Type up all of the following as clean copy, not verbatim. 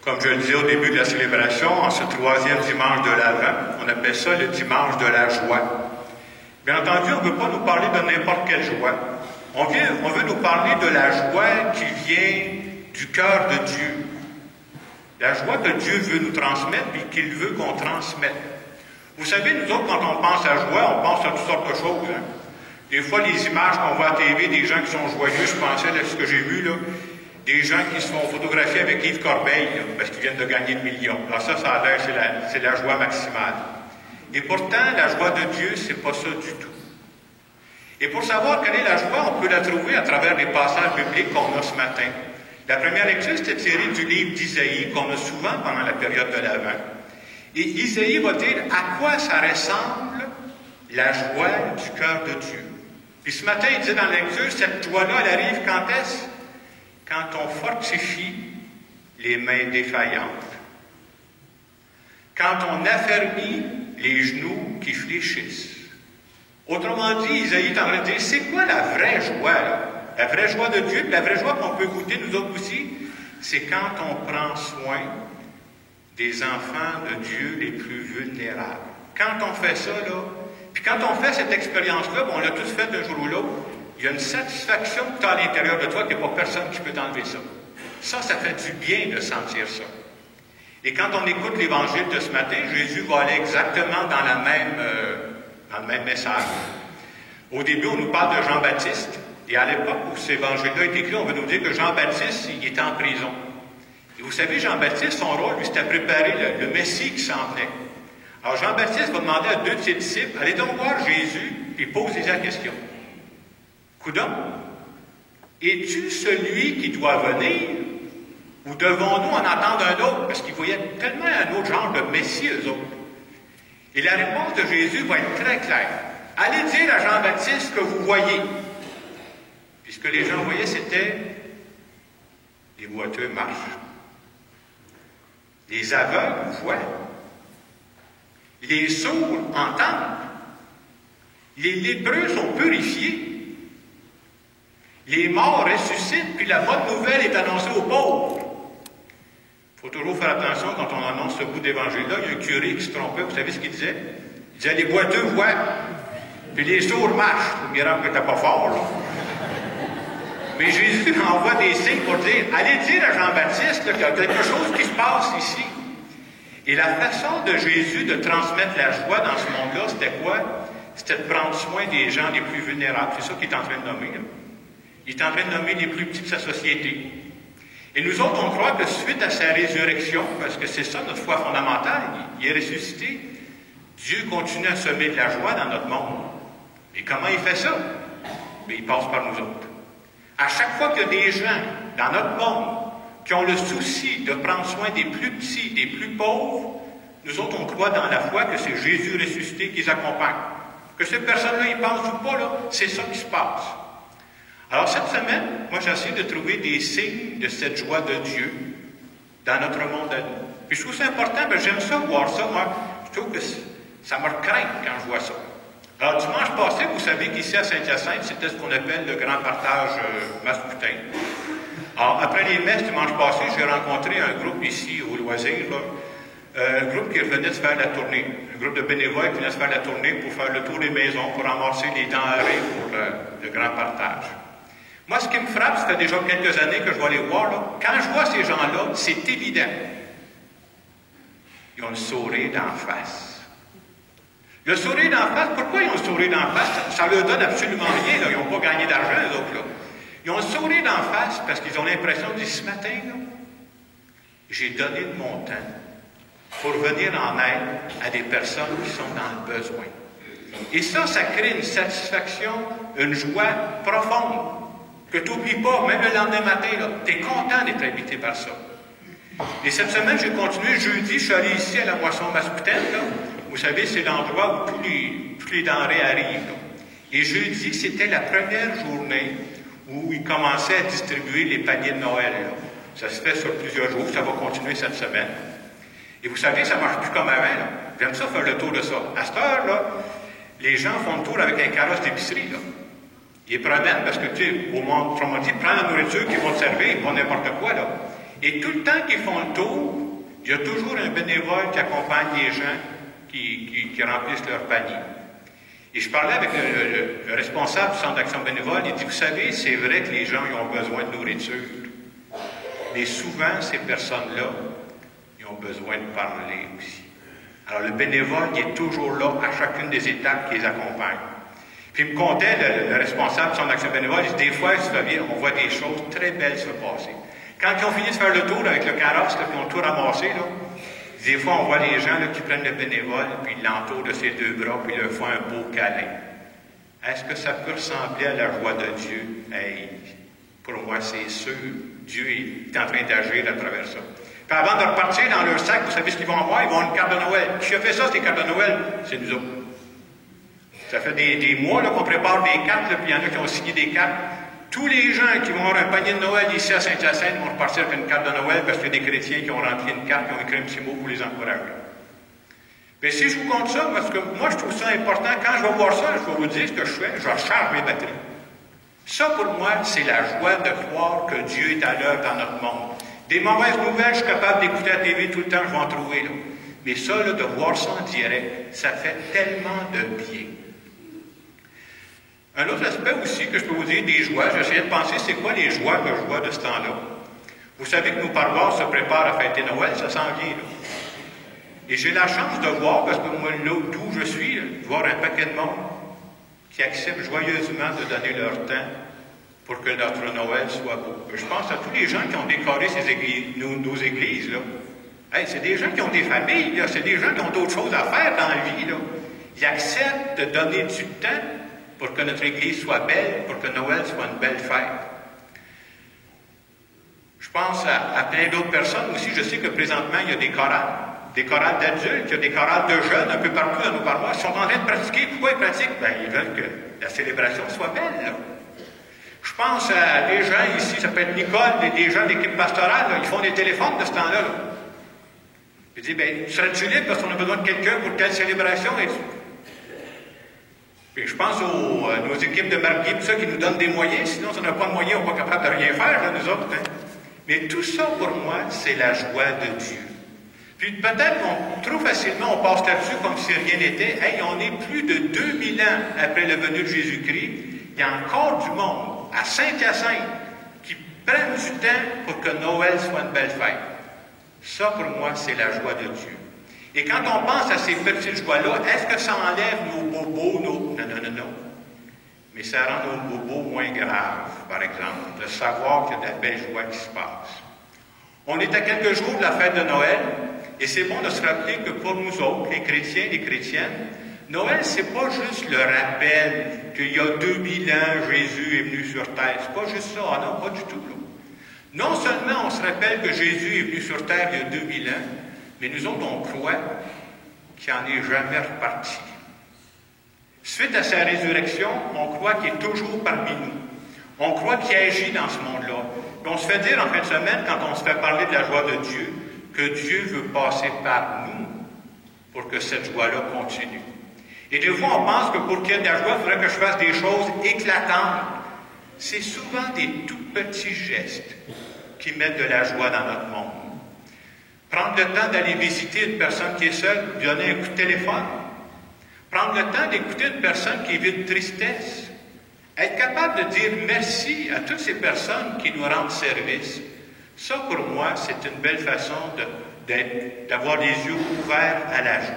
Comme je le disais au début de la célébration, en ce troisième dimanche de l'Avent, on appelle ça le dimanche de la joie. Bien entendu, on ne veut pas nous parler de n'importe quelle joie. On veut nous parler de la joie qui vient du cœur de Dieu. La joie que Dieu veut nous transmettre et qu'il veut qu'on transmette. Vous savez, nous autres, quand on pense à joie, on pense à toutes sortes de choses. Hein? Des fois, les images qu'on voit à la TV, des gens qui sont joyeux, je pensais à ce que j'ai vu, là, des gens qui se font photographier avec Yves Corbeil, là, parce qu'ils viennent de gagner le million. Alors ça a l'air, c'est la joie maximale. Et pourtant, la joie de Dieu, c'est pas ça du tout. Et pour savoir quelle est la joie, on peut la trouver à travers les passages bibliques qu'on a ce matin. La première lecture, c'était tirée du livre d'Isaïe, qu'on a souvent pendant la période de l'Avent. Et Isaïe va dire à quoi ça ressemble la joie du cœur de Dieu. Puis ce matin, il dit dans la lecture, cette joie-là, elle arrive quand est-ce? Quand on fortifie les mains défaillantes. Quand on affermit les genoux qui fléchissent. Autrement dit, Isaïe est en train de dire, c'est quoi la vraie joie, là? La vraie joie de Dieu, la vraie joie qu'on peut goûter nous autres aussi, c'est quand on prend soin des enfants de Dieu les plus vulnérables. Quand on fait ça, là, puis quand on fait cette expérience-là, on l'a tous fait d'un jour ou l'autre, il y a une satisfaction que tu as à l'intérieur de toi qu'il n'y a pas personne qui peut t'enlever ça. Ça fait du bien de sentir ça. Et quand on écoute l'Évangile de ce matin, Jésus va aller exactement dans le même message. Au début, on nous parle de Jean-Baptiste, et à l'époque où cet évangile-là est écrit, on veut nous dire que Jean-Baptiste, il était en prison. Et vous savez, Jean-Baptiste, son rôle, lui, c'était à préparer le Messie qui s'en venait. Alors Jean-Baptiste va demander à deux de ses disciples, allez donc voir Jésus, et posez-lui la question. Coudon, es-tu celui qui doit venir, ou devons-nous en attendre un autre? Parce qu'ils voyaient tellement un autre genre de Messie, eux autres. Et la réponse de Jésus va être très claire. Allez dire à Jean-Baptiste ce que vous voyez. Puis ce que les gens voyaient, c'était les boiteux marchent. Les aveugles voient. Les sourds entendent. Les lépreux sont purifiés. Les morts ressuscitent, puis la bonne nouvelle est annoncée aux pauvres. Il faut toujours faire attention quand on annonce ce bout d'évangile-là. Il y a un curé qui se trompait, vous savez ce qu'il disait? Il disait, les boiteux voient, puis les sourds marchent. C'est miracle que t'as pas fort, là. Mais Jésus envoie des signes pour dire, allez dire à Jean-Baptiste qu'il y a quelque chose qui se passe ici. Et la façon de Jésus de transmettre la joie dans ce monde-là, c'était quoi? C'était de prendre soin des gens les plus vulnérables. C'est ça qu'il est en train de nommer, là. Il est en train de nommer les plus petits de sa société. Et nous autres, on croit que suite à sa résurrection, parce que c'est ça notre foi fondamentale, il est ressuscité, Dieu continue à semer de la joie dans notre monde. Et comment il fait ça? Mais il passe par nous autres. À chaque fois qu'il y a des gens dans notre monde qui ont le souci de prendre soin des plus petits, des plus pauvres, nous autres, on croit dans la foi que c'est Jésus ressuscité qui les accompagne. Que ces personnes-là, ils pensent ou pas, là, c'est ça qui se passe. Alors, cette semaine, moi, j'essaie de trouver des signes de cette joie de Dieu dans notre monde à nous. Puis je trouve ça important, mais j'aime ça, voir ça. Moi, je trouve que ça me craint quand je vois ça. Alors, dimanche passé, vous savez qu'ici à Saint-Hyacinthe, c'était ce qu'on appelle le grand partage masculin. Alors, après les messes dimanche passé, j'ai rencontré un groupe ici au loisir, là, un groupe qui revenait de faire la tournée. Un groupe de bénévoles qui venait de faire la tournée pour faire le tour des maisons, pour ramasser les denrées pour le grand partage. Moi, ce qui me frappe, ça fait déjà quelques années que je vais aller voir, là. Quand je vois ces gens-là, c'est évident. Ils ont le sourire d'en face. Le sourire d'en face, pourquoi ils ont le sourire d'en face? Ça leur donne absolument rien, là. Ils n'ont pas gagné d'argent, les autres, là. Ils ont le sourire d'en face parce qu'ils ont l'impression de dire, ce matin, là, j'ai donné de mon temps pour venir en aide à des personnes qui sont dans le besoin. Et ça crée une satisfaction, une joie profonde. Que tu n'oublies pas, même le lendemain matin, tu es content d'être habité par ça. Et cette semaine, j'ai continué. Jeudi, je suis allé ici à la moisson mascoutaine. Là. Vous savez, c'est l'endroit où tous les denrées arrivent. Là. Et jeudi, c'était la première journée où ils commençaient à distribuer les paniers de Noël. Là. Ça se fait sur plusieurs jours. Ça va continuer cette semaine. Et vous savez, ça ne marche plus comme avant. Là. J'aime ça faire le tour de ça. À cette heure, là, les gens font le tour avec un carrosse d'épicerie. Là. Ils promènent parce que, tu sais, autrement dit, prends la nourriture qu'ils vont te servir, pas n'importe quoi, là. Et tout le temps qu'ils font le tour, il y a toujours un bénévole qui accompagne les gens qui remplissent leur panier. Et je parlais avec le responsable du centre d'action bénévole, il dit, vous savez, c'est vrai que les gens ils ont besoin de nourriture. Mais souvent, ces personnes-là, ils ont besoin de parler aussi. Alors, le bénévole, il est toujours là à chacune des étapes qui les accompagnent. Puis, il me contait, le responsable de son action bénévole, il dit, des fois, on voit des choses très belles se passer. Quand ils ont fini de faire le tour avec le carrosse, là, puis ils ont tout ramassé, là, des fois, on voit les gens là, qui prennent le bénévole, puis ils l'entourent de ses deux bras, puis ils leur font un beau câlin. Est-ce que ça peut ressembler à la joie de Dieu? Hey, pour moi, c'est sûr. Dieu est en train d'agir à travers ça. Puis avant de repartir dans leur sac, vous savez ce qu'ils vont avoir? Ils vont avoir une carte de Noël. Qui a fait ça, ces cartes de Noël? C'est nous autres. Ça fait des mois qu'on prépare des cartes, là, puis il y en a qui ont signé des cartes. Tous les gens qui vont avoir un panier de Noël ici à Saint-Hyacinthe vont repartir avec une carte de Noël parce qu'il y a des chrétiens qui ont rentré une carte, qui ont écrit un petit mot pour les encourager. Mais si je vous compte ça, parce que moi je trouve ça important, quand je vais voir ça, je vais vous dire ce que je fais, je recharge mes batteries. Ça pour moi, c'est la joie de croire que Dieu est à l'œuvre dans notre monde. Des mauvaises nouvelles, je suis capable d'écouter la TV tout le temps, je vais en trouver là. Mais ça, là, de voir ça en direct, ça fait tellement de bien. Un autre aspect aussi que je peux vous dire des joies, j'essayais de penser c'est quoi les joies que je vois de ce temps-là. Vous savez que nos paroisses se préparent à fêter Noël, ça s'en vient là. Et j'ai la chance de voir, parce que moi, là d'où je suis, là, de voir un paquet de monde qui acceptent joyeusement de donner leur temps pour que notre Noël soit beau. Je pense à tous les gens qui ont décoré nos églises, là. Hey, c'est des gens qui ont des familles, là. C'est des gens qui ont d'autres choses à faire dans la vie, là. Ils acceptent de donner du temps pour que notre Église soit belle, pour que Noël soit une belle fête. Je pense à plein d'autres personnes aussi. Je sais que présentement, il y a des chorales d'adultes, il y a des chorales de jeunes un peu partout dans nos paroisses. Ils sont en train de pratiquer. Pourquoi ils pratiquent? Bien, ils veulent que la célébration soit belle, là. Je pense à des gens ici, ça peut être Nicole, des gens d'équipe pastorale, là, ils font des téléphones de ce temps-là. Là. Ils disent, bien, serais-tu libre parce qu'on a besoin de quelqu'un pour telle célébration? Puis je pense à nos équipes de mariés, tout ça, qui nous donnent des moyens. Sinon, si on n'a pas de moyens, on n'est pas capable de rien faire, là, nous autres. Hein. Mais tout ça, pour moi, c'est la joie de Dieu. Puis peut-être qu'on, trop facilement, on passe là-dessus comme si rien n'était. Hey, on est plus de 2000 ans après la venue de Jésus-Christ. Il y a encore du monde, à Saint-Hyacinthe, qui prennent du temps pour que Noël soit une belle fête. Ça, pour moi, c'est la joie de Dieu. Et quand on pense à ces petites joies-là, est-ce que ça enlève nos bobos, Non. Mais ça rend nos bobos moins graves, par exemple, de savoir qu'il y a de la belle joie qui se passe. On est à quelques jours de la fête de Noël, et c'est bon de se rappeler que pour nous autres, les chrétiens et les chrétiennes, Noël, c'est pas juste le rappel qu'il y a 2000 ans, Jésus est venu sur terre. C'est pas juste ça. Ah non, pas du tout. Là. Non seulement on se rappelle que Jésus est venu sur terre il y a 2000 ans, mais nous autres, on croit qu'il n'en est jamais reparti. Suite à sa résurrection, on croit qu'il est toujours parmi nous. On croit qu'il agit dans ce monde-là. Puis on se fait dire en fin de semaine, quand on se fait parler de la joie de Dieu, que Dieu veut passer par nous pour que cette joie-là continue. Et des fois, on pense que pour qu'il y ait de la joie, il faudrait que je fasse des choses éclatantes. C'est souvent des tout petits gestes qui mettent de la joie dans notre monde. Prendre le temps d'aller visiter une personne qui est seule, lui donner un coup de téléphone. Prendre le temps d'écouter une personne qui vit de tristesse. Être capable de dire merci à toutes ces personnes qui nous rendent service. Ça, pour moi, c'est une belle façon d'avoir les yeux ouverts à la joie.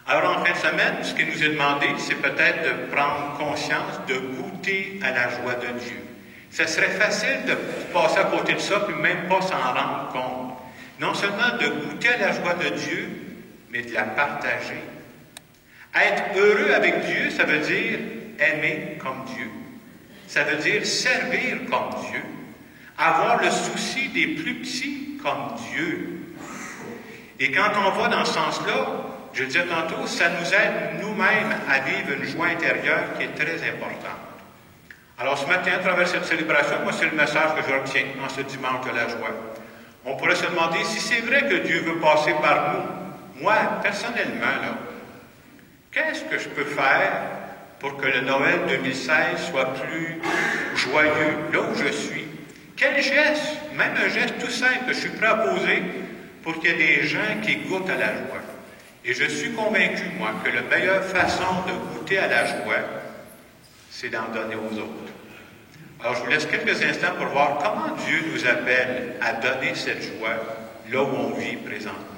Alors, en fin de semaine, ce qui nous est demandé, c'est peut-être de prendre conscience, de goûter à la joie de Dieu. Ce serait facile de passer à côté de ça, puis même pas s'en rendre compte. Non seulement de goûter à la joie de Dieu, mais de la partager. Être heureux avec Dieu, ça veut dire aimer comme Dieu. Ça veut dire servir comme Dieu. Avoir le souci des plus petits comme Dieu. Et quand on va dans ce sens-là, je le disais tantôt, ça nous aide nous-mêmes à vivre une joie intérieure qui est très importante. Alors ce matin, à travers cette célébration, moi c'est le message que je retiens en ce dimanche de la joie. On pourrait se demander si c'est vrai que Dieu veut passer par nous. Moi, personnellement, là, qu'est-ce que je peux faire pour que le Noël 2016 soit plus joyeux là où je suis? Quel geste, même un geste tout simple que je suis prêt à poser pour qu'il y ait des gens qui goûtent à la joie. Et je suis convaincu, moi, que la meilleure façon de goûter à la joie, c'est d'en donner aux autres. Alors, je vous laisse quelques instants pour voir comment Dieu nous appelle à donner cette joie là où on vit présentement.